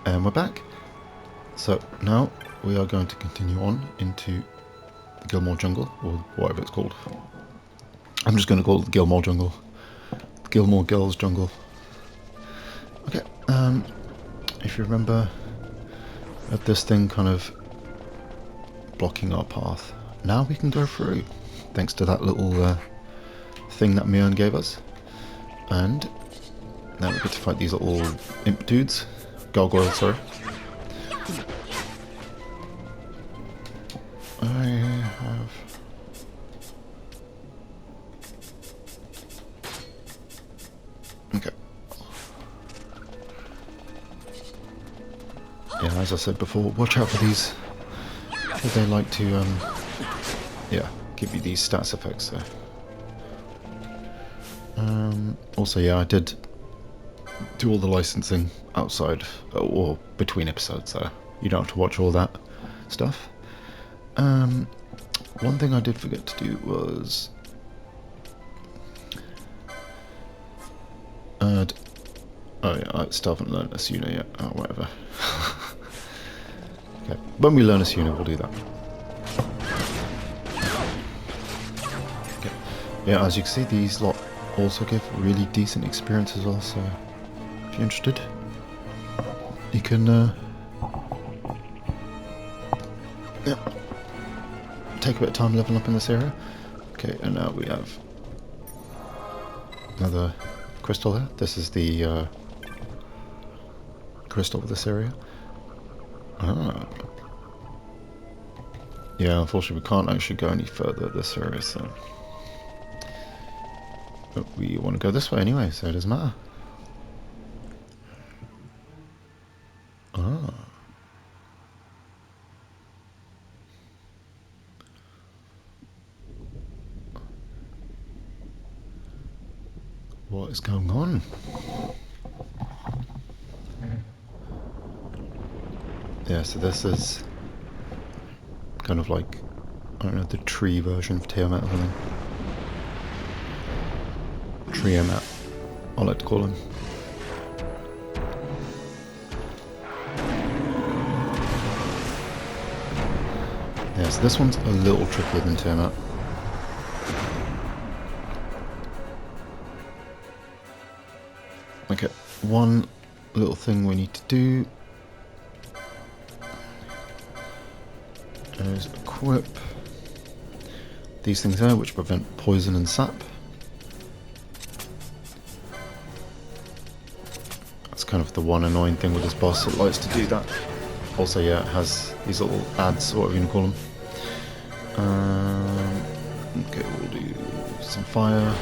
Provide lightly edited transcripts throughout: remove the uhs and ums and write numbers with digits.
And we're back. So now we are going to continue on into the Gilmore Jungle, or whatever it's called. I'm just going to call it the Gilmore Jungle. The Gilmore Girls Jungle. Okay, if you remember, we have this thing kind of blocking our path. Now we can go through, thanks to that little thing that Mion gave us. And now we get to fight these little imp dudes. Gargoyles, sorry. I have... Okay. Yeah, as I said before, watch out for these. They like to, yeah, give you these stats effects there. Also, yeah, I did do all the licensing outside or between episodes, so you don't have to watch all that stuff. One thing I did forget to do was add. Oh yeah, I still haven't learned Asuna yet. Oh, whatever. Okay, when we learn Asuna, we'll do that. Okay. Yeah, as you can see, these lot also give really decent experience as well, so if you're interested, you can yeah, take a bit of time leveling up in this area. Okay, and now we have another crystal there. This is the crystal of this area. Ah. Yeah, unfortunately we can't actually go any further this area, so... But we want to go this way anyway, so it doesn't matter. Ah. What is going on? Yeah, so this is kind of like, I don't know, the tree version of Tiamat or something. Triamat, I like to call him. Yeah, so this one's a little trickier than Tiamat. Okay, one little thing we need to do is equip these things there, which prevent poison and sap. That's kind of the one annoying thing with this boss, it likes to do that. Also, yeah, it has these little ads, or whatever you want to call them. Okay, we'll do some fire.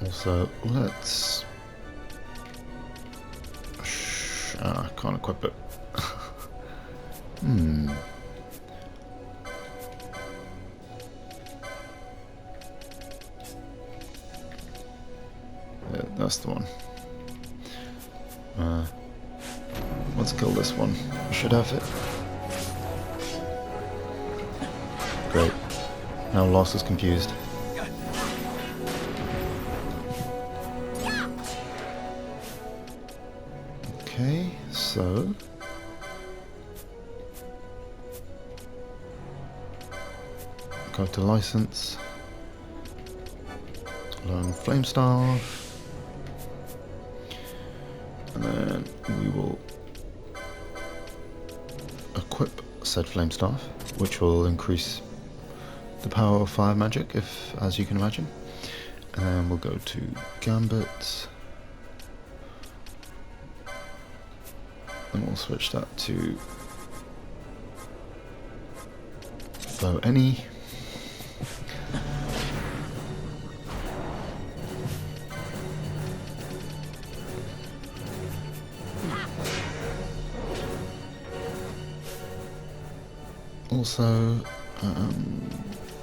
Also, let's... I can't equip it. Yeah, that's the one. Let's kill this one. I should have it. Great. Now Lost is confused. Okay, so... Go to license. Learn Flame Staff. And then we will equip said Flame Staff, which will increase the power of fire magic, as you can imagine. And then we'll go to Gambit. And we'll switch that to Bow Any. Also,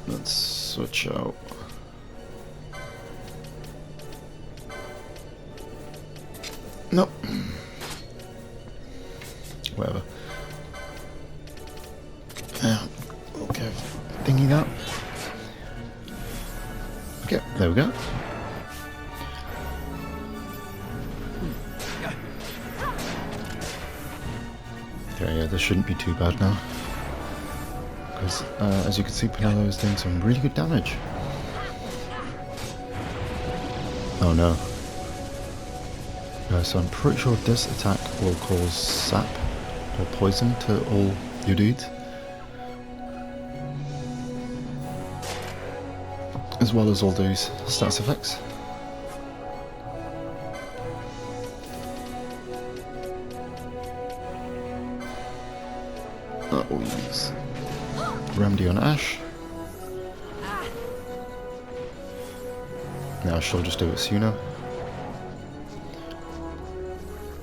let's switch out Nope. Whatever. Okay, thingy that. Okay, there we go. Okay, yeah, this shouldn't be too bad now. Because, as you can see, Pinello is doing some really good damage. Oh no. So I'm pretty sure this attack will cause sap or poison to all your dudes. As well as all those stats effects. We'll use Remedy on Ash. Now she'll just do it sooner.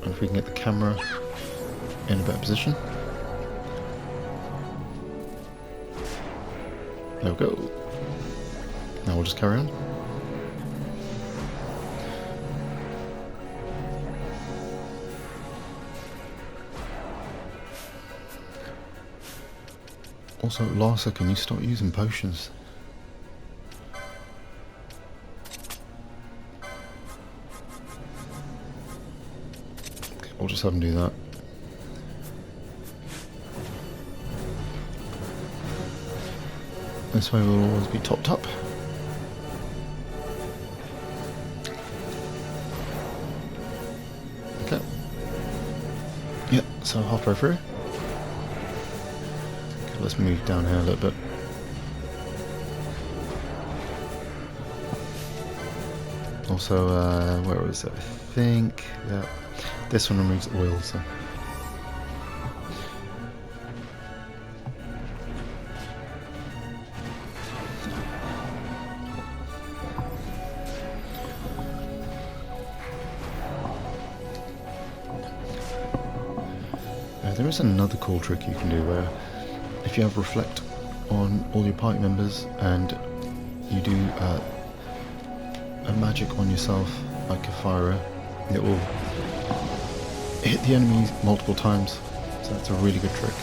And if we can get the camera in a better position. There we go. Now we'll just carry on. Also, Larsa, can you start using potions? Okay, we'll just have him do that. This way we'll always be topped up. Okay. Yep, so halfway through. Let's move down here a little bit. Also, where was it? I think that this one removes oil, so. There is another cool trick you can do where if you have reflect on all your party members and you do a magic on yourself, like a fire, it will hit the enemy multiple times. So that's a really good trick.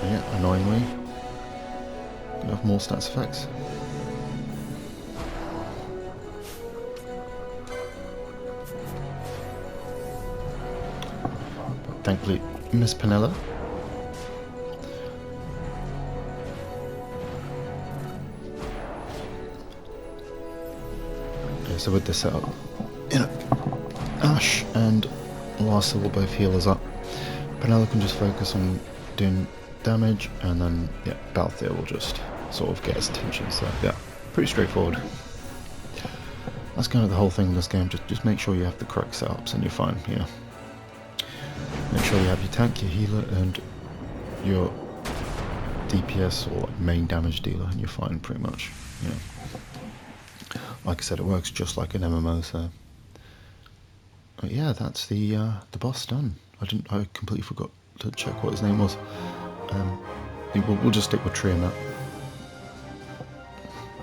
And yeah, annoyingly, you have more stats effects. But thankfully, Miss Pinella. Okay, so with this setup, you know, Ash and Larsa will both heal us up. Pinella can just focus on doing damage, and then yeah, Balthier will just sort of get his attention. So yeah, pretty straightforward. That's kind of the whole thing in this game. Just make sure you have the correct setups, and you're fine. You know. Make sure you have your tank, your healer, and your DPS or like main damage dealer, and you're fine pretty much. You know, like I said, it works just like an MMO. So, but yeah, that's the boss done. I completely forgot to check what his name was. We'll just stick with Tree and that.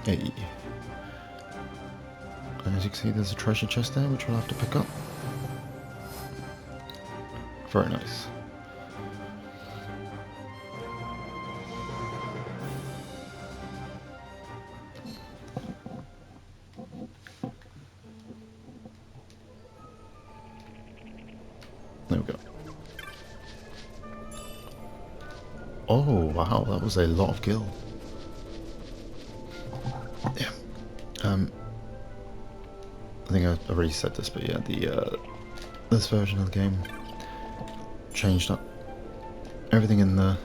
Hey. And as you can see, there's a treasure chest there, which we'll have to pick up. Very nice. There we go. Oh wow, that was a lot of gil. Yeah. I think I already said this, but yeah, this version of the game changed up everything in the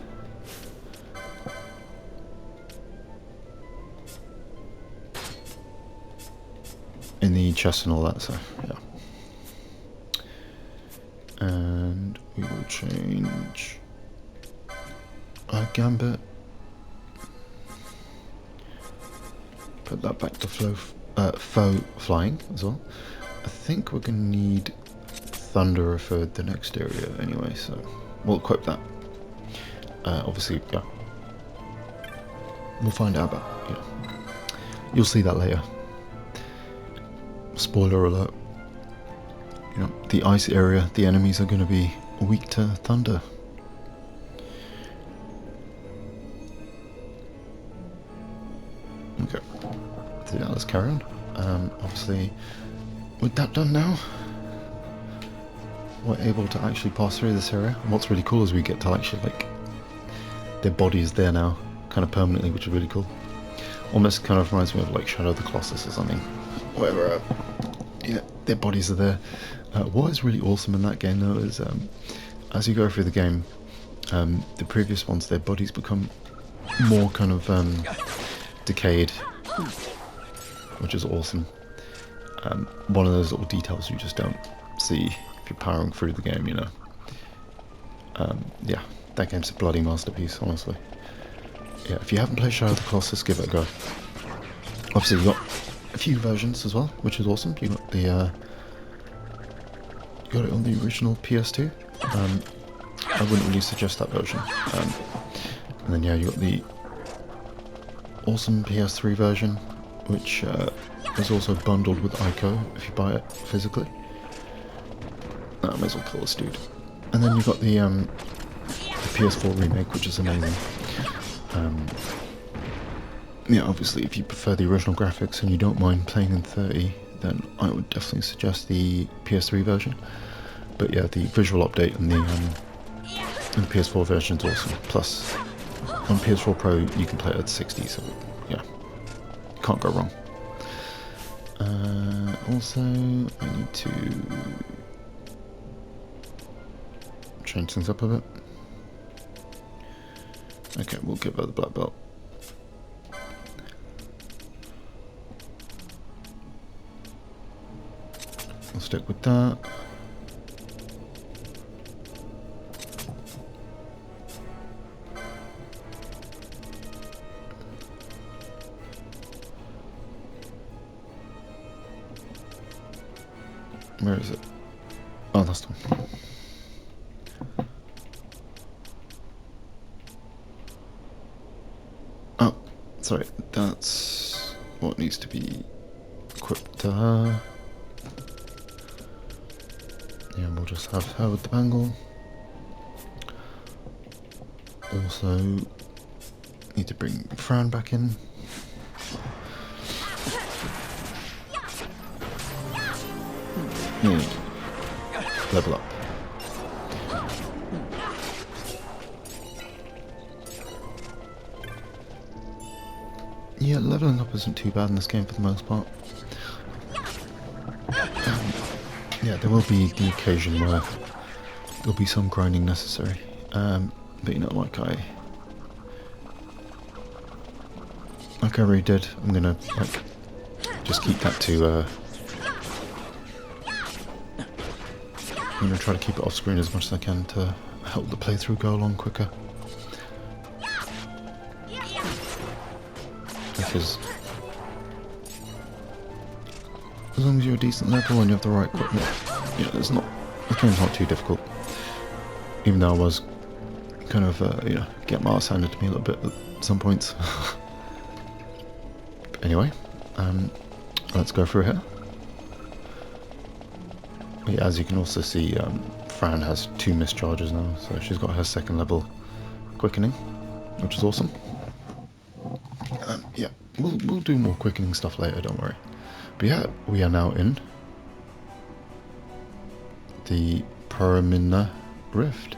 chest and all that, so yeah. And we will change our gambit, put that back to foe flying as well. I think we're gonna need Thunderer for the next area anyway, so we'll equip that. Obviously, yeah, we'll find out about, you know, you'll see that later. Spoiler alert. the ice area, the enemies are going to be weak to thunder. Okay, so yeah, let's carry on. Obviously, with that done now, we're able to actually pass through this area. And what's really cool is we get to actually, like, their body is there now, kind of permanently, which is really cool. Almost kind of reminds me of like Shadow of the Colossus or something. Whatever. Yeah, their bodies are there. What is really awesome in that game though is as you go through the game, the previous ones, their bodies become more kind of decayed, which is awesome. One of those little details you just don't see if you're powering through the game, you know. Yeah, that game's a bloody masterpiece, honestly. Yeah, if you haven't played Shadow of the Colossus, give it a go. Obviously, you've got a few versions as well, which is awesome. You got the you got it on the original PS2. I wouldn't really suggest that version. And then yeah, you got the awesome PS3 version, which is also bundled with ICO if you buy it physically. I might as well kill this dude. And then you got the PS4 remake, which is amazing. Yeah, obviously, if you prefer the original graphics and you don't mind playing in 30, then I would definitely suggest the PS3 version. But yeah, the visual update and the PS4 version is awesome. Plus, on PS4 Pro, you can play it at 60, so yeah, can't go wrong. Also, I need to change things up a bit. Okay, we'll give her the black belt. I'll stick with that. Where is it? Oh, that's the one. Oh, sorry, that's what needs to be equipped to her. Yeah, we'll just have her with the bangle. Also, need to bring Fran back in. Level up. Yeah, leveling up isn't too bad in this game for the most part. Yeah, there will be the occasion where there'll be some grinding necessary. But you know, like I already did, I'm gonna like just keep that to I'm gonna try to keep it off screen as much as I can to help the playthrough go along quicker. Because as long as you're a decent level and you have the right equipment, yeah, the game's not too difficult. Even though I was kind of, you know, get my ass handed to me a little bit at some points. But anyway, let's go through here. Yeah, as you can also see, Fran has 2 mischarges now, so she's got her 2nd level quickening, which is awesome. Yeah, we'll do more quickening stuff later, don't worry. But yeah, we are now in the Paramina Rift,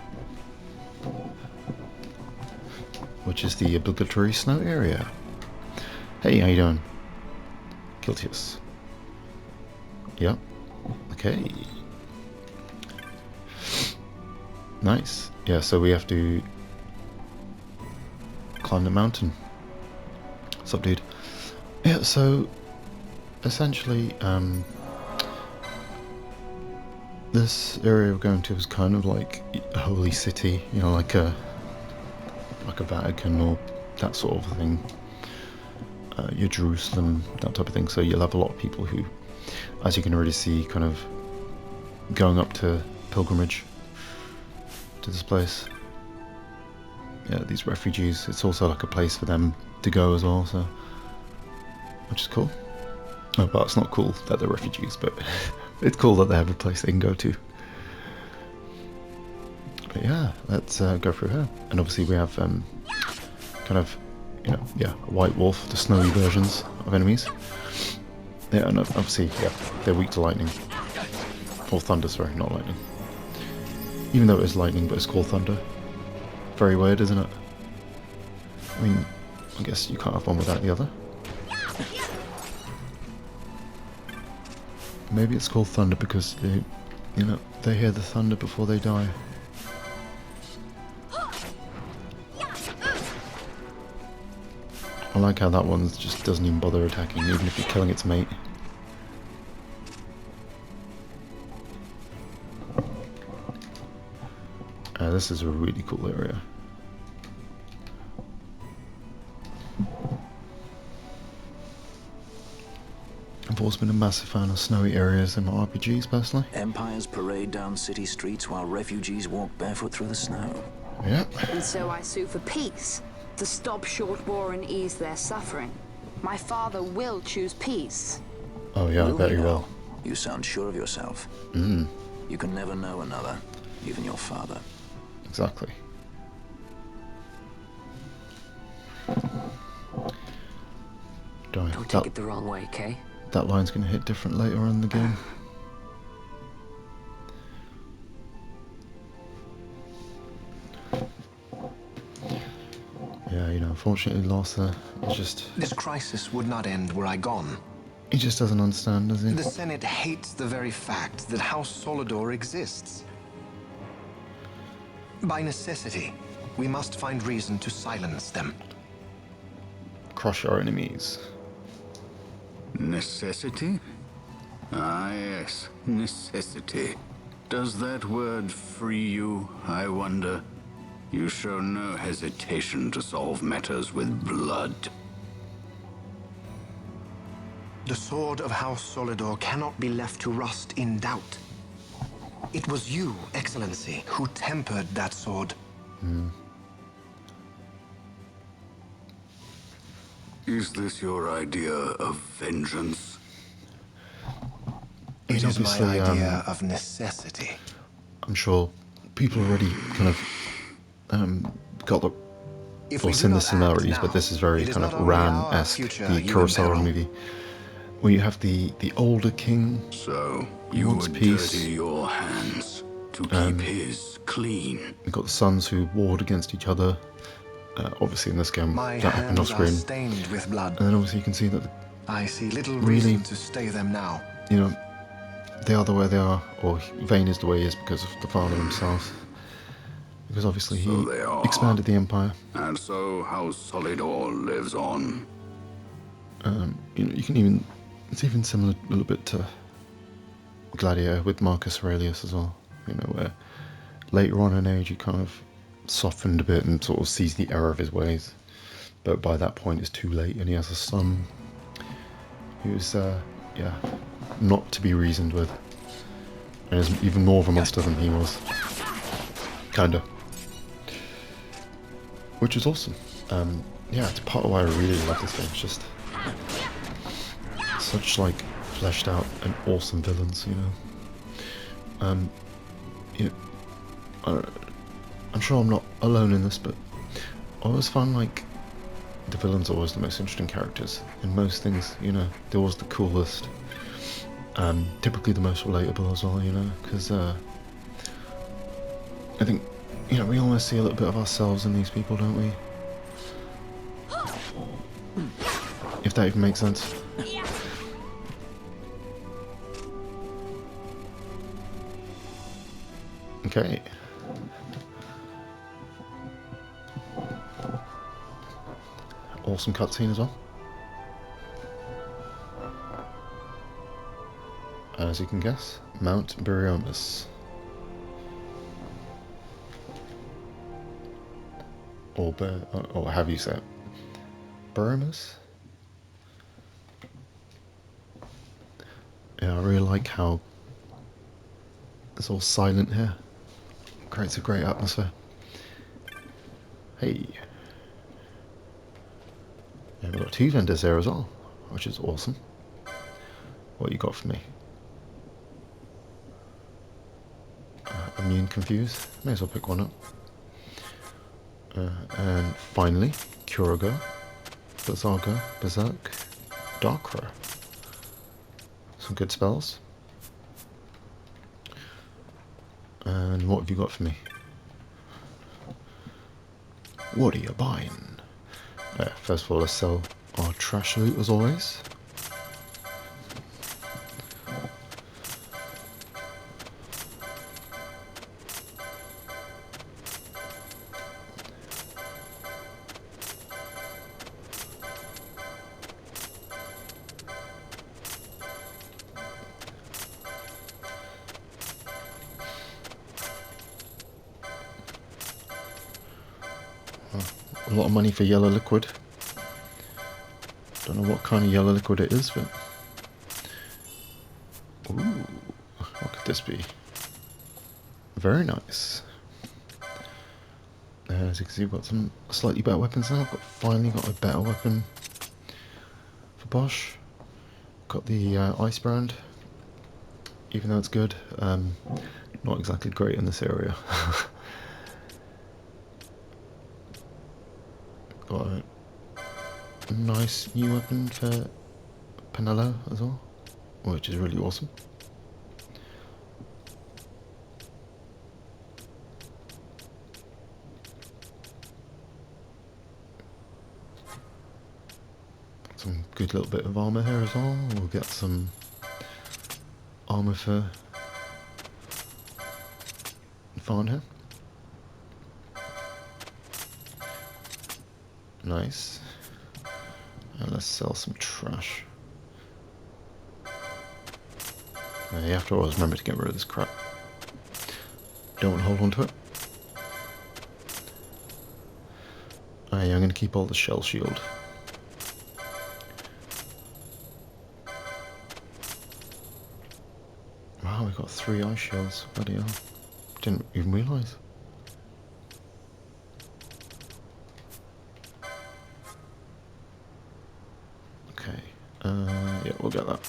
which is the obligatory snow area. Hey, how you doing? Guiltious. Yep. Okay. Nice. Yeah, so we have to climb the mountain. What's up, dude? Yeah, so essentially, this area we're going to is kind of like a holy city, you know, like a Vatican or that sort of thing. Your Jerusalem, that type of thing. So you'll have a lot of people who, as you can already see, kind of going up to pilgrimage to this place. Yeah, these refugees, it's also like a place for them to go as well, so which is cool. Oh, well, it's not cool that they're refugees, but It's cool that they have a place they can go to. But yeah, let's go through here. And obviously we have kind of, you know, yeah, White Wolf, the snowy versions of enemies. Yeah, and obviously, yeah, they're weak to lightning. Or thunder, sorry, not lightning. Even though it is lightning, but it's called thunder. Very weird, isn't it? I mean, I guess you can't have one without the other. Maybe it's called thunder because they, you know, they hear the thunder before they die. I like how that one just doesn't even bother attacking, even if you're killing its mate. This is a really cool area. I've always been a massive fan of snowy areas in my RPGs, personally. Empires parade down city streets while refugees walk barefoot through the snow. Yep. And so I sue for peace, to stop short war and ease their suffering. My father will choose peace. Oh yeah, I bet you will. You sound sure of yourself. You can never know another, even your father. Exactly. Don't take it the wrong way, Kay. That line's going to hit different later on in the game. Yeah, you know, unfortunately Larsa is just... This crisis would not end were I gone. He just doesn't understand, does he? The Senate hates the very fact that House Solidor exists. By necessity, we must find reason to silence them. Crush our enemies. Necessity? Ah, yes, necessity. Does that word free you, I wonder? You show no hesitation to solve matters with blood. The sword of House Solidor cannot be left to rust in doubt. It was you, Excellency, who tempered that sword. Is this your idea of vengeance? It is my obviously, idea of necessity. I'm sure people already kind of got the... or seen the similarities, but this is very kind of Ran-esque, the Kurosawa movie, where you have the older king. So, He you wants would peace. dirty your hands to keep his clean. You've got the sons who warred against each other. Obviously in this game, My that happened off hands are screen. stained with blood. And then obviously you can see that, I see little Really? reason to stay them now. you know, they are the way they are, or Vane is the way he is because of the father himself. Because obviously he So they are. expanded the empire. And so House Solidor lives on. You know, you can even, it's even similar a little bit to Gladiator with Marcus Aurelius as well. You know, where later on in age he kind of softened a bit and sort of sees the error of his ways. But by that point it's too late, and he has a son who's, yeah, not to be reasoned with. And is even more of a monster than he was. Kinda. Which is awesome. Yeah, it's part of why I really love this game. It's just such like fleshed out and awesome villains, you know. You know, I'm sure I'm not alone in this, but I always find like the villains are always the most interesting characters in most things. You know, they're always the coolest. Typically the most relatable as well. You know, because I think, you know, we almost see a little bit of ourselves in these people, don't we? If that even makes sense. Okay. Awesome cutscene as well. As you can guess, Mount Beriomus. Or have you said Beriomus? Yeah, I really like how it's all silent here. Creates a great atmosphere. Hey. Yeah, we've got two vendors there as well, which is awesome. What you got for me? immune confused. May as well pick one up. And finally, Curago, Berserker, Berserk, Darkra. Some good spells. And what have you got for me? What are you buying? First of all, let's sell our trash loot as always. A lot of money for yellow liquid. Don't know what kind of yellow liquid it is, but... Ooh, what could this be? Very nice. As you can see, we've got some slightly better weapons now. Finally got a better weapon for Bosch. Got the Ice Brand, even though it's good. Not exactly great in this area. Got a nice new weapon for Penello as well, which is really awesome. Some good little bit of armor here as well. We'll get some armor for Farn here. Nice. And let's sell some trash. Now you have to always remember to get rid of this crap. Don't want to hold on to it. Yeah, I'm going to keep all the shell shield. Wow, we got 3 ice shields. Bloody hell. Didn't even realise. Okay. Yeah, we'll get that.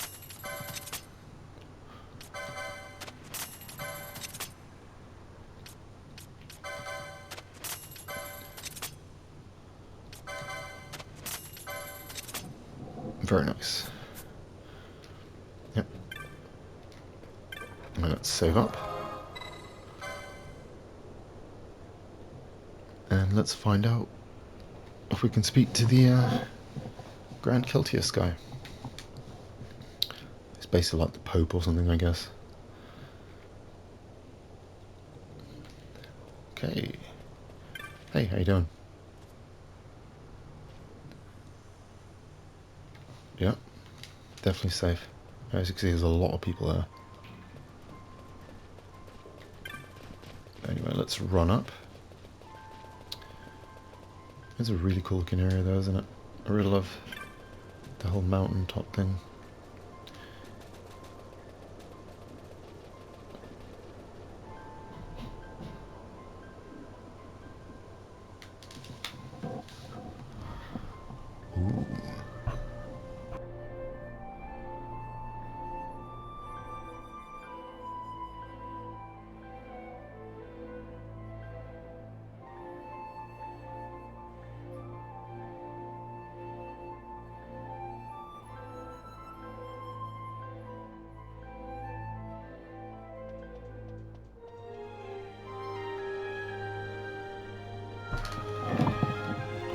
Very nice. Yep. And let's save up. And let's find out if we can speak to the Grand Keltius guy. It's basically like the Pope or something, I guess. Okay. Hey, how you doing? Yeah, definitely safe. As you can see, there's a lot of people there. Anyway, let's run up. It's a really cool looking area though, isn't it? I really love the whole mountain top thing. Ooh.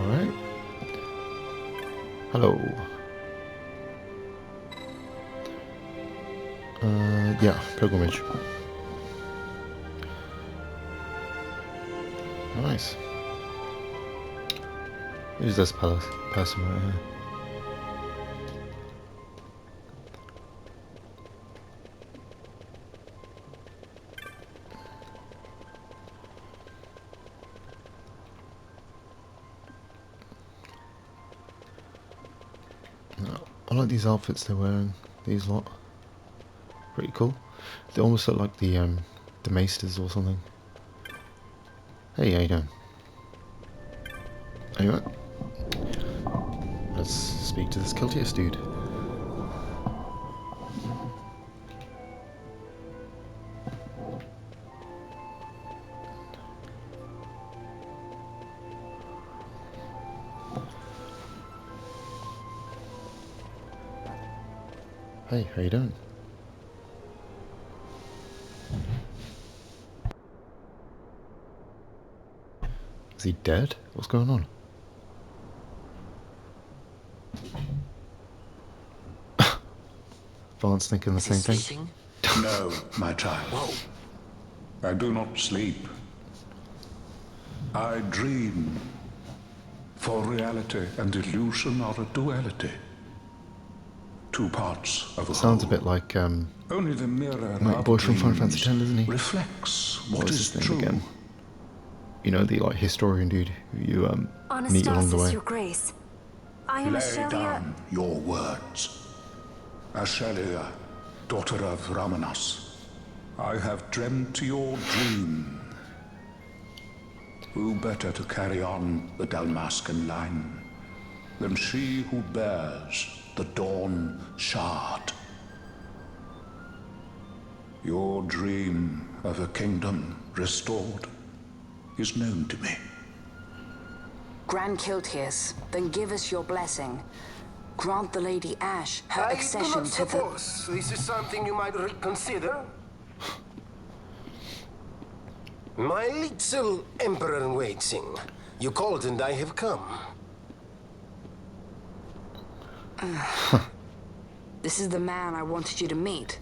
Alright. Hello. Yeah, pilgrimage. Nice. Who's this person right here? I like these outfits they're wearing. These lot. Pretty cool. They almost look like the Maesters or something. Hey, how you doing? Anyway, let's speak to this Keltius dude. Hey, how you doing? Is he dead? What's going on? Vaughn's thinking the same thing. No, my child. I do not sleep. I dream. For reality and illusion are a duality. Two parts of a Sounds a whole. bit like Only the mirror like of boy from Final dreams Fantasy X, isn't he? reflects what What's is his name true. again? You know, the like historian dude who you meet along the Anastasis, way. Your Grace. I am Lay Ashelia. down your words. Ashelia, daughter of Ramanas, I have dreamt your dream. Who better to carry on the Dalmascan line than she who bears the Dawn Shard? Your dream of a kingdom restored is known to me. Grand Kiltias, then give us your blessing. Grant the Lady Ash her I do accession not to the... suppose this is something you might reconsider. My little Emperor-in-waiting. You called and I have come. This is the man I wanted you to meet.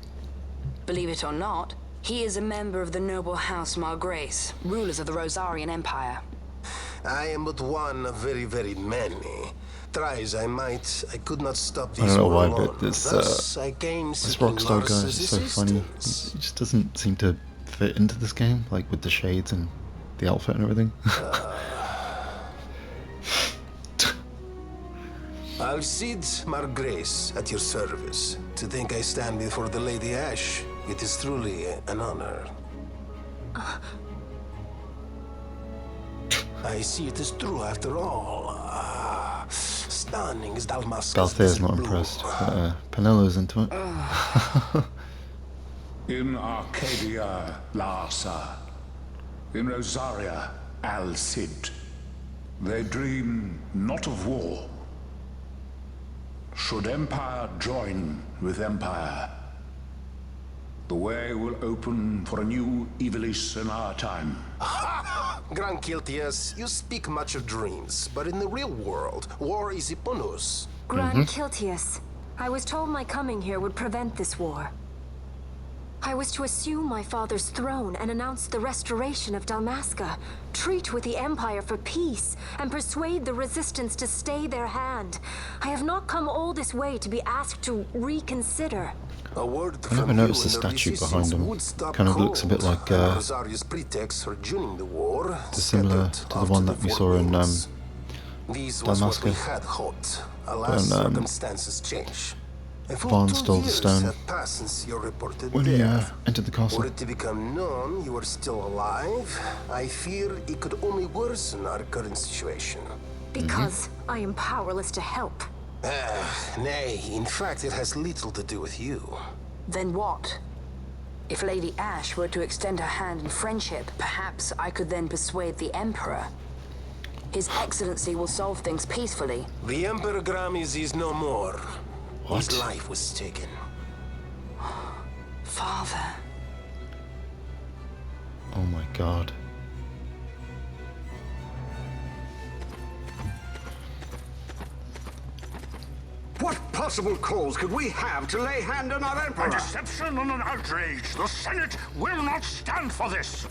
Believe it or not, he is a member of the noble house Margrace, rulers of the Rosarian Empire. I am but one of very, very many. Try as I might, I could not stop I these don't know why, alone. but this Thus, I came this seeking Rockstar guy Lars's is so funny. assistance. He just doesn't seem to fit into this game, like with the shades and the outfit and everything. Alcide Margrace at your service. To think I stand before the Lady Ash, it is truly an honor. I see it is true after all. Stunning is Dalmasca's Dalthea's not desert bloom. impressed. Penello's into it. In Arcadia, Larsa. In Rosaria, Alcid. They dream not of war. Should empire join with empire, the way will open for a new Ivalice in our time. Grand Kiltias, you speak much of dreams, but in the real world, war is upon us. Grand Kiltias. I was told my coming here would prevent this war. I was to assume my father's throne and announce the restoration of Dalmasca, treat with the Empire for peace, and persuade the Resistance to stay their hand. I have not come all this way to be asked to reconsider. A word I never from noticed you the and statue resistance behind him. would stop Kind of looks a bit cold, like and Rosaria's pretext for joining the war, similar scattered to the off one that we four saw in winds. This was what we Dalmasca. had hoped. Alas, When, circumstances change. A full Vaughn 2 stole the years stone. have passed since your reported when he death. entered the castle. Were it to become known you are still alive, I fear it could only worsen our current situation. Because I am powerless to help. Nay, in fact, it has little to do with you. Then what? If Lady Ash were to extend her hand in friendship, perhaps I could then persuade the Emperor. His Excellency will solve things peacefully. The Emperor Gramis is no more. What? His life was taken. Father. Oh my god. What possible cause could we have to lay hand on our Emperor? A deception and an outrage. The Senate will not stand for this.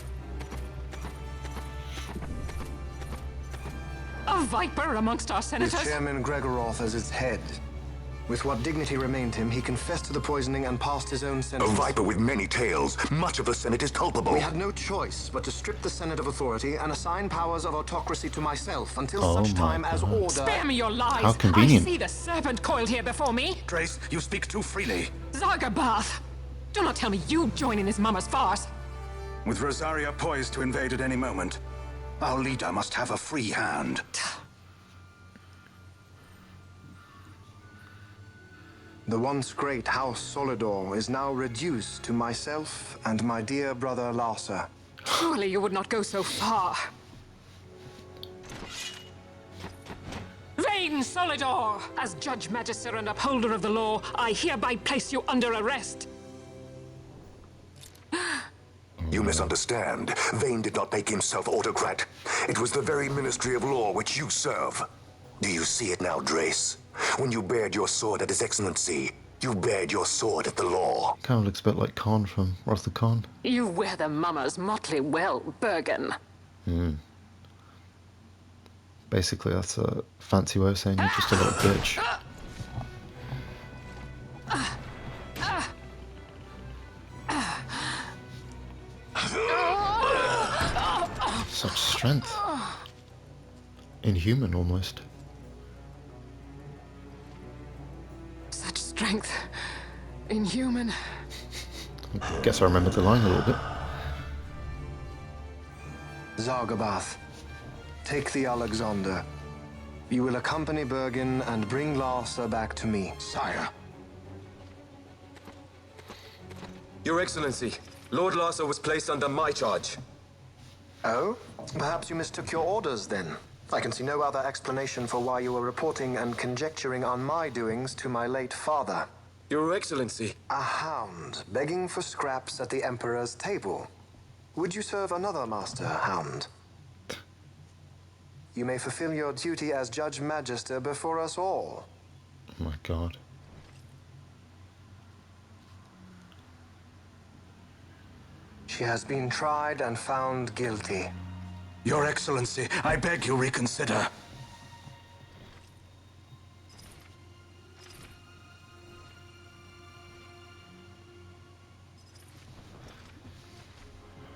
A viper amongst our With senators? Chairman Gregoroth as its head. With what dignity remained him, he confessed to the poisoning and passed his own A sentence. viper with many tails. Much of the Senate is culpable. We had no choice but to strip the Senate of authority and assign powers of autocracy to myself until Oh such my time as God. order... Spare me your lies! How convenient. I see the serpent coiled here before me! Trace, you speak too freely. Zargabath! Do not tell me you join in his mama's farce! With Rosaria poised to invade at any moment, our leader must have a free hand. The once great House Solidor is now reduced to myself and my dear brother Larsa. Surely you would not go so far. They Queen Solidor! As Judge Magister and Upholder of the Law, I hereby place you under arrest. You misunderstand. Vane did not make himself autocrat. It was the very Ministry of Law which you serve. Do you see it now, Drace? When you bared your sword at His Excellency, you bared your sword at the law. Kind of looks a bit like Khan from Wrath of Khan. You wear the mummer's motley well, Bergen. Basically, that's a fancy way of saying you're just a little bitch. Such strength. Inhuman, almost. Such strength. Inhuman. I guess I remember the line a little bit. Zargabath, take the Alexander. You will accompany Bergen and bring Larsa back to me. Sire. Your Excellency, Lord Larsa was placed under my charge. Oh? Perhaps you mistook your orders then. I can see no other explanation for why you were reporting and conjecturing on my doings to my late father. Your Excellency. A hound begging for scraps at the Emperor's table. Would you serve another master, Hound? You may fulfill your duty as Judge Magister before us all. Oh my god. She has been tried and found guilty. Your Excellency, I beg you reconsider.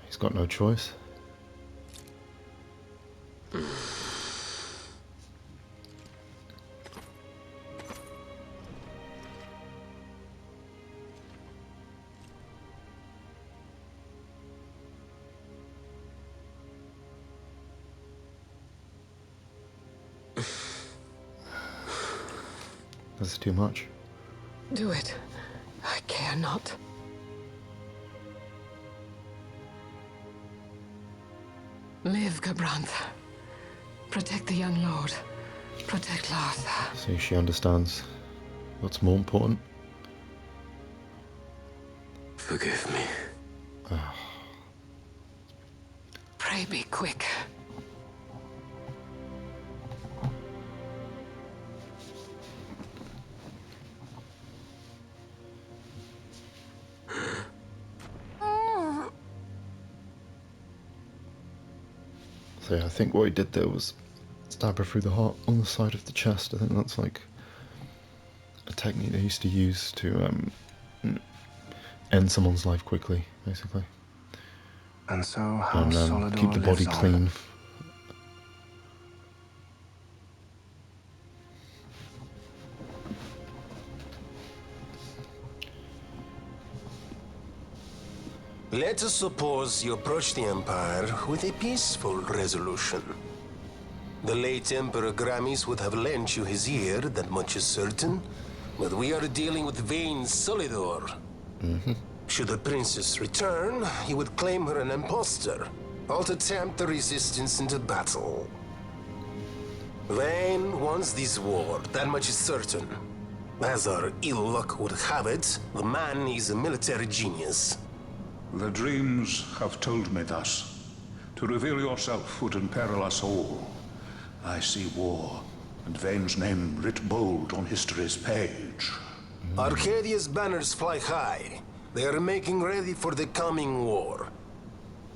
He's got no choice. That's too much. Do it. I care not. Live, Gabrantha. Protect the young lord. Protect Larsa. See, she understands what's more important. Forgive me. Pray be quick. So yeah, I think what he did there was stab her through the heart on the side of the chest. I think that's like a technique they used to use to end someone's life quickly, basically. And so House Solidor keep the body lives on. clean. Let us suppose you approach the Empire with a peaceful resolution. The late Emperor Gramis would have lent you his ear, that much is certain. But we are dealing with Vane Solidor. Should the princess return, he would claim her an impostor, or to tempt the resistance into battle. Vane wants this war, that much is certain. As our ill luck would have it, the man is a military genius. The dreams have told me thus. To reveal yourself would imperil us all. I see war, and Vane's name writ bold on history's page. Arcadia's banners fly high. They are making ready for the coming war.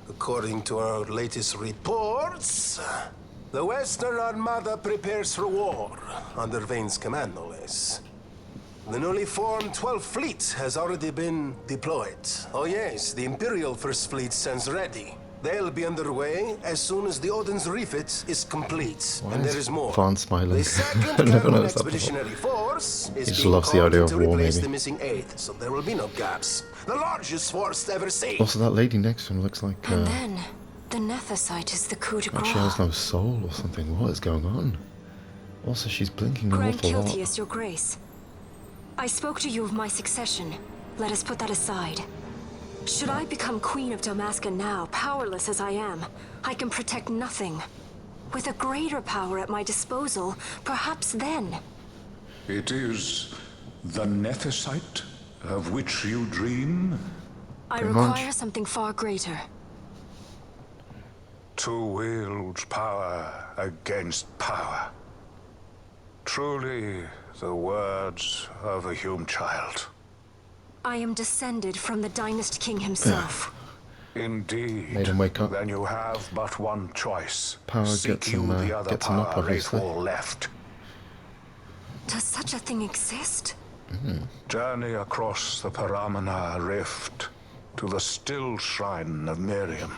According to our latest reports, the Western Armada prepares for war, under Vane's command, no less. The newly formed 12th Fleet has already been deployed. Oh yes, the Imperial First Fleet stands ready. They'll be underway as soon as the Odin's refit is complete. Why and is there is more. Fawn smiling? The second I never Cavalry noticed that before. Expeditionary Force is He just being loves the called idea of to war, replace maybe. the missing 8th, so there will be no gaps. The largest force ever seen. Also, that lady next to him looks like And then, the Nethicite is the coup de like she grace. has no soul or something. What is going on? Also, she's blinking an Grand awful lot. Kiltius, your grace. I spoke to you of my succession. Let us put that aside. Should I become Queen of Dalmasca now, powerless as I am, I can protect nothing. With a greater power at my disposal, perhaps then. It is the Nethicite of which you dream? I require something far greater. To wield power against power. Truly the words of a human child. I am descended from the Dynast King himself. Indeed. Made him wake up. Then you have but one choice. Power Seek gets you him, the other gets him up, power obviously. Wraithwall left. Does such a thing exist? Journey across the Paramana Rift to the still shrine of Miriam.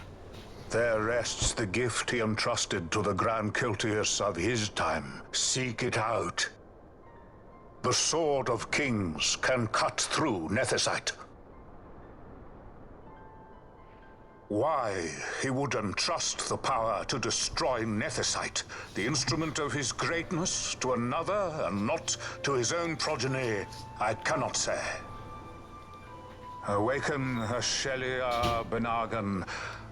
There rests the gift he entrusted to the Grand Kiltius of his time. Seek it out. The Sword of Kings can cut through Nethicite. Why he would entrust the power to destroy Nethicite, the instrument of his greatness, to another and not to his own progeny, I cannot say. Awaken Shelia Benagan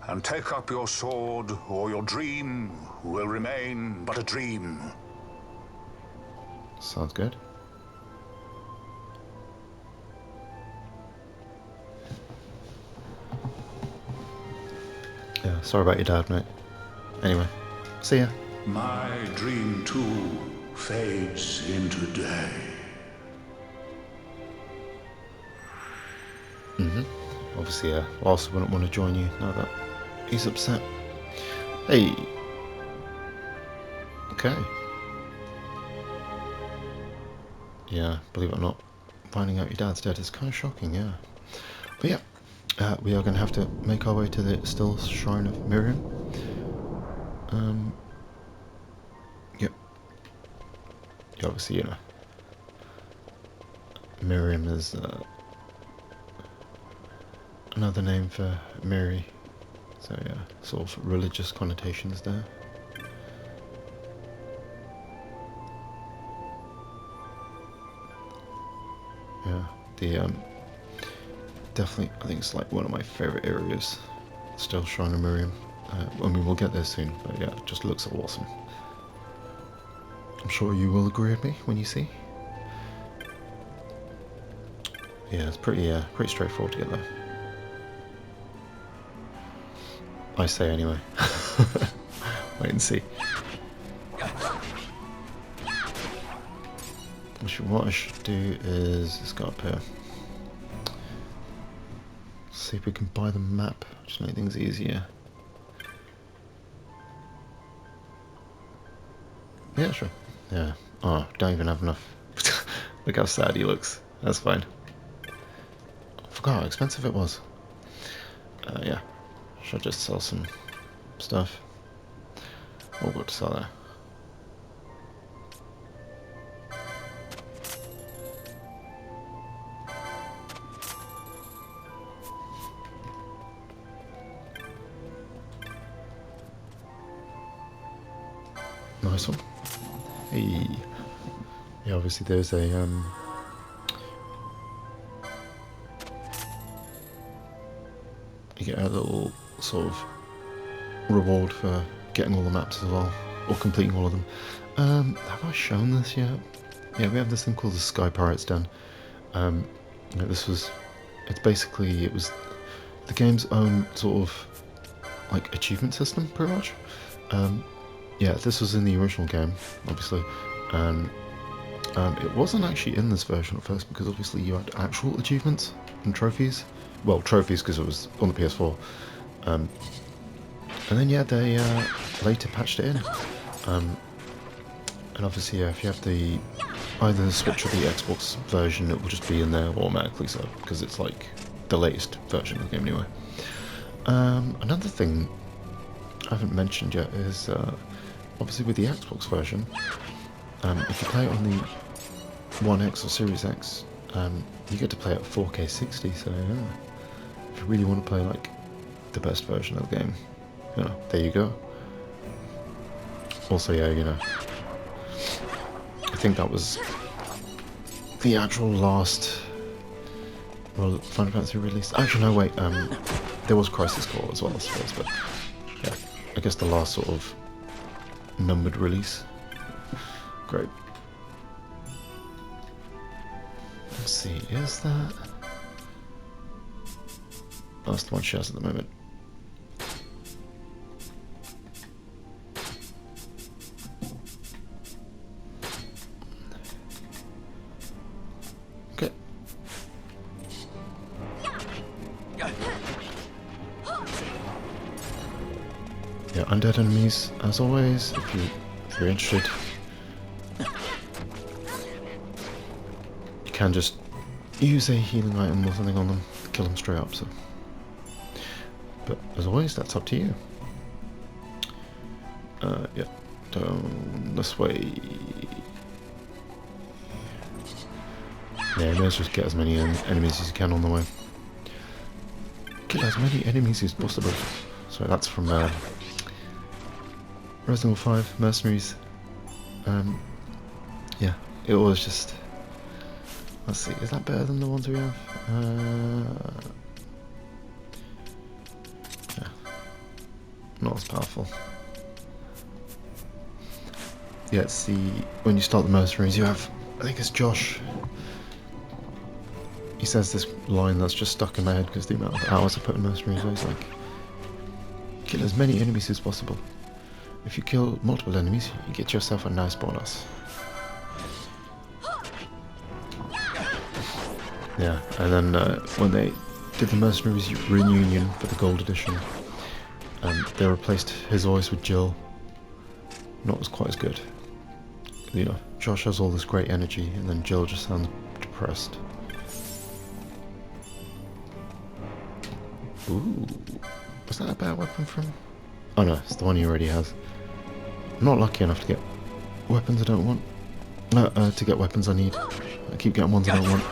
and take up your sword, or your dream will remain but a dream. Sounds good. Yeah, sorry about your dad, mate. Anyway, see ya. My dream too fades into day. Obviously, Larsa wouldn't want to join you now that he's upset. Hey. Okay. Yeah, believe it or not, finding out your dad's dead is kind of shocking, yeah. But yeah. We are going to have to make our way to the still shrine of Miriam. Yep. Yeah, obviously, you know, Miriam is another name for Mary. So yeah, sort of religious connotations there. Yeah, the definitely, I think it's like one of my favourite areas. Still Shrine of Miriam. I mean, we'll get there soon, but yeah, it just looks so awesome. I'm sure you will agree with me when you see. Yeah, it's pretty straightforward to get there. I say anyway. Wait and see. What I should do is let's go up here. See if we can buy the map, just make things easier. Yeah, sure. Yeah. Oh, don't even have enough. Look how sad he looks. That's fine. I forgot how expensive it was. Yeah. Should I just sell some stuff? What we've got to sell there? Nice one. Hey. Yeah, obviously there's a you get a little sort of reward for getting all the maps as well, or completing all of them. Have I shown this yet? Yeah, we have this thing called the Sky Pirates Den. You know, it was the game's own sort of like achievement system, pretty much. Yeah, this was in the original game, obviously, and it wasn't actually in this version at first because obviously you had actual achievements and trophies. Well, trophies because it was on the PS4. And then yeah, they later patched it in. And obviously, yeah, if you have either the Switch or the Xbox version, it will just be in there automatically, so because it's like the latest version of the game anyway. Another thing I haven't mentioned yet is obviously with the Xbox version, if you play it on the One X or Series X, you get to play at 4K 60. So yeah, if you really want to play like the best version of the game, you know, there you go. Also, yeah, you know, I think that was the actual last Final Fantasy release. Actually, no, wait, there was Crisis Core as well, I suppose, but yeah, I guess the last sort of numbered release. Great. Let's see, is that... That's the one she has at the moment. Okay. Yeah, undead enemies, as always, if you're interested. You can just use a healing item or something on them to kill them straight up, so. But as always, that's up to you. Yeah, down this way. Yeah, let's just get as many enemies as you can on the way. Kill as many enemies as possible. So that's from Resident Evil 5 Mercenaries. Yeah, it was just... Let's see, is that better than the ones we have? Yeah, not as powerful. Yeah, it's the... When you start the Mercenaries, you have... I think it's Josh. He says this line that's just stuck in my head because the amount of hours I put in Mercenaries, he's like... Kill as many enemies as possible. If you kill multiple enemies, you get yourself a nice bonus. Yeah, and then when they did the Mercenaries reunion for the Gold Edition, they replaced his voice with Jill. Not as quite as good. You know, Josh has all this great energy, and then Jill just sounds depressed. Ooh, was that a bad weapon from? Oh no, it's the one he already has. I'm not lucky enough to get weapons I don't want. No, to get weapons I need. I keep getting ones I don't want.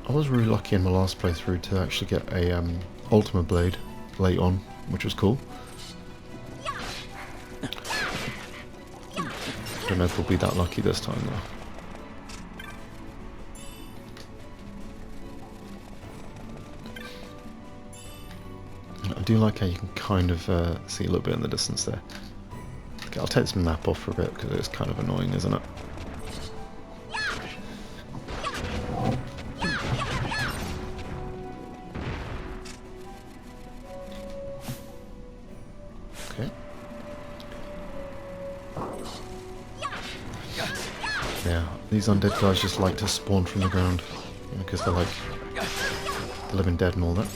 I was really lucky in my last playthrough to actually get a Ultima Blade late on, which was cool. Don't know if we'll be that lucky this time though. I do like how you can kind of see a little bit in the distance there. Okay, I'll take this map off for a bit because it's kind of annoying, isn't it? Okay. Yeah, these undead guys just like to spawn from the ground because they're like the living dead and all that.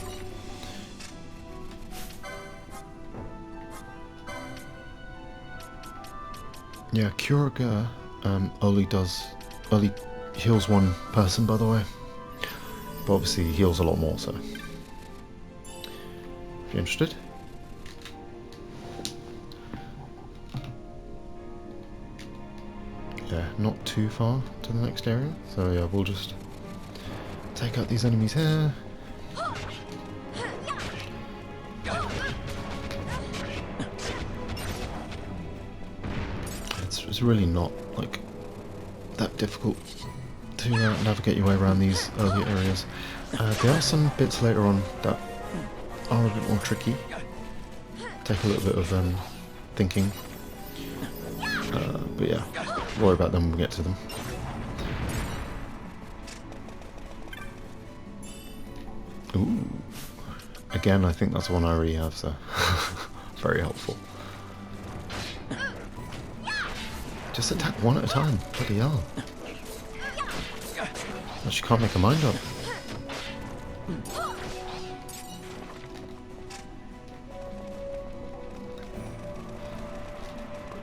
Yeah, Curaga only heals one person, by the way. But obviously he heals a lot more, so if you're interested. Yeah, not too far to the next area, so yeah, we'll just take out these enemies here. It's really not like that difficult to navigate your way around these early areas. There are some bits later on that are a bit more tricky. Take a little bit of thinking, but yeah, worry about them when we get to them. Ooh, again, I think that's the one I already have, so very helpful. Just attack one at a time. Bloody hell. Well, she can't make her mind up.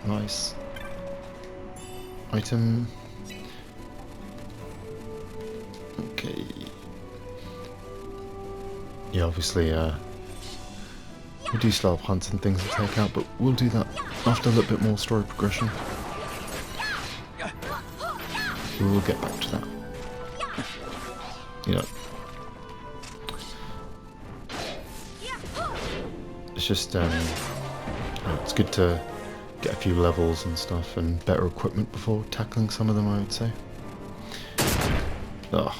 Nice. Item. Okay. Yeah, obviously, we do still have hunts and things to take out, but we'll do that after a little bit more story progression. We will get back to that. You know, it's just it's good to get a few levels and stuff and better equipment before tackling some of them, I would say. Ugh.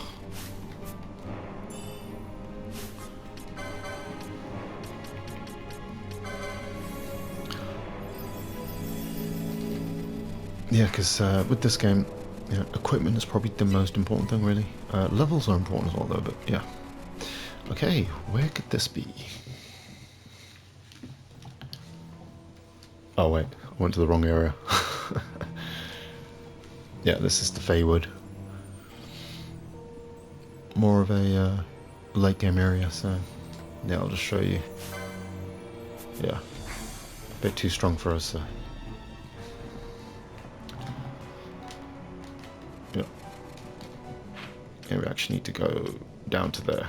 Yeah, because with this game, equipment is probably the most important thing, really. Levels are important as well, though, but yeah. Okay, where could this be? Oh wait, I went to the wrong area. Yeah, this is the Feywood. More of a late game area, so yeah, I'll just show you. Yeah, a bit too strong for us. Yeah. Yeah, we actually need to go down to there,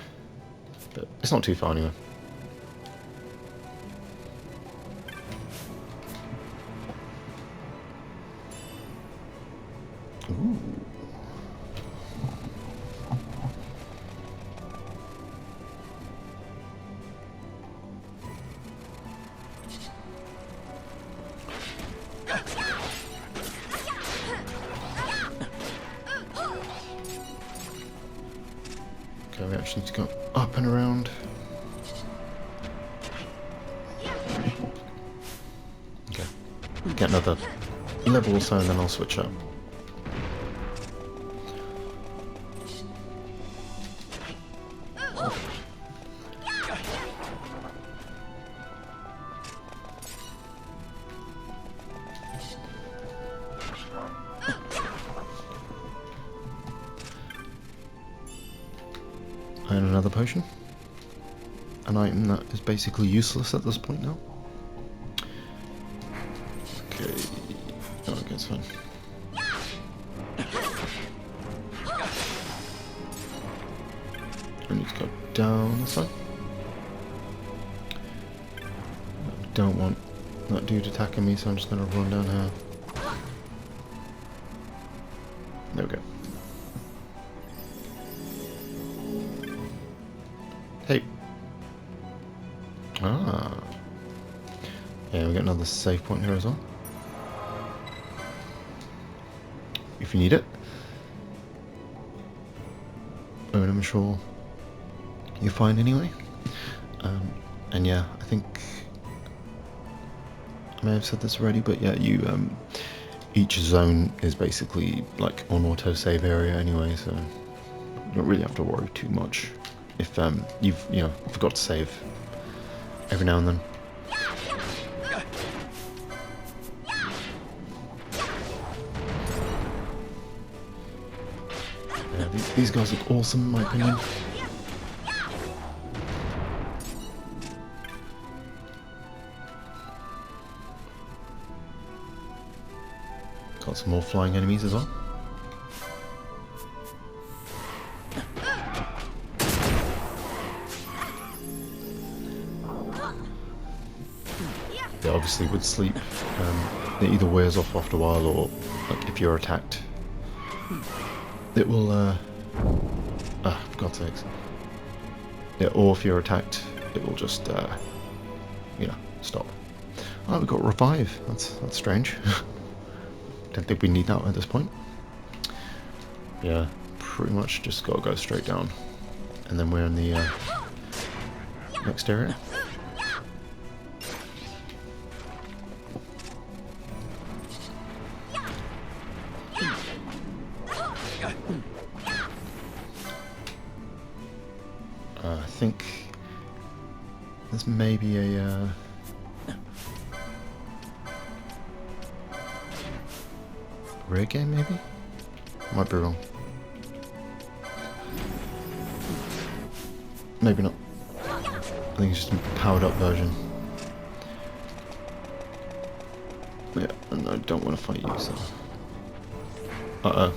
but it's not too far anyway. Ooh. Okay, we actually need to go up and around. Okay, get another level or so and then I'll switch up. And another potion. An item that is basically useless at this point now. Okay. Oh, okay, it's fine. I need to go down this side. I don't want that dude attacking me, so I'm just going to run down here. There we go. Hey. Ah. Yeah, we got another save point here as well. If you need it. And I'm sure you'll find anyway. And yeah, I think I may have said this already, but yeah, you each zone is basically like an auto save area anyway, so you don't really have to worry too much if you've forgot to save every now and then. Yeah, these guys look awesome in my opinion. Got some more flying enemies as well. Yeah, obviously with sleep, it either wears off after a while, or like if you're attacked, it will. For God's sakes. Yeah, or if you're attacked, it will just, stop. Oh, we got revive. That's strange. Don't think we need that at this point. Yeah, pretty much just gotta go straight down, and then we're in the next area. I think there's maybe a rare game, maybe? Might be wrong. Maybe not. I think it's just a powered up version. Yeah, and I don't want to fight you, so... Uh-oh.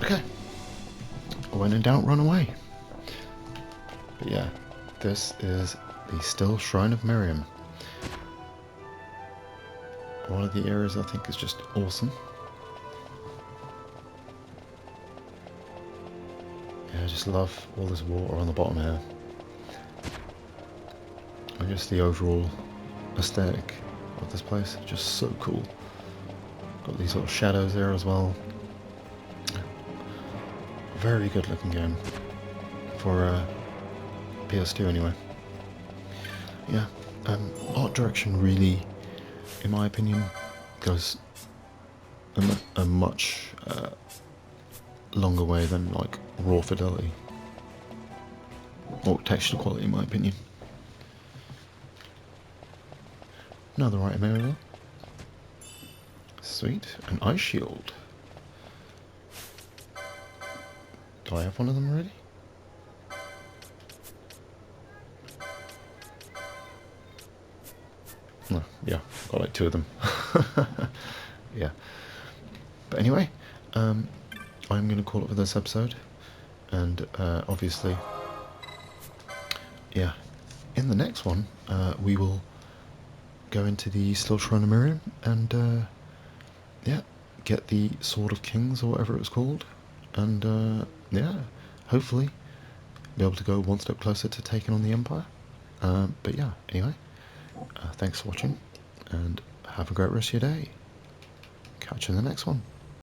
Okay. When in doubt, run away. But yeah, this is the Still Shrine of Miriam. One of the areas I think is just awesome. Yeah, I just love all this water on the bottom here. And just the overall aesthetic of this place, just so cool. Got these little shadows there as well. Very good looking game for PS2 anyway. Yeah, art direction really in my opinion, goes a much longer way than like raw fidelity or texture quality, in my opinion. Another item area. Sweet, an ice shield. Do I have one of them already? No, yeah, got like 2 of them. Yeah. But anyway, I'm going to call it for this episode. And obviously, yeah, in the next one, we will go into the Still Shrine of Miriam and, yeah, get the Sword of Kings or whatever it was called. And, yeah, hopefully be able to go one step closer to taking on the Empire. But yeah, anyway, thanks for watching, and have a great rest of your day. Catch you in the next one.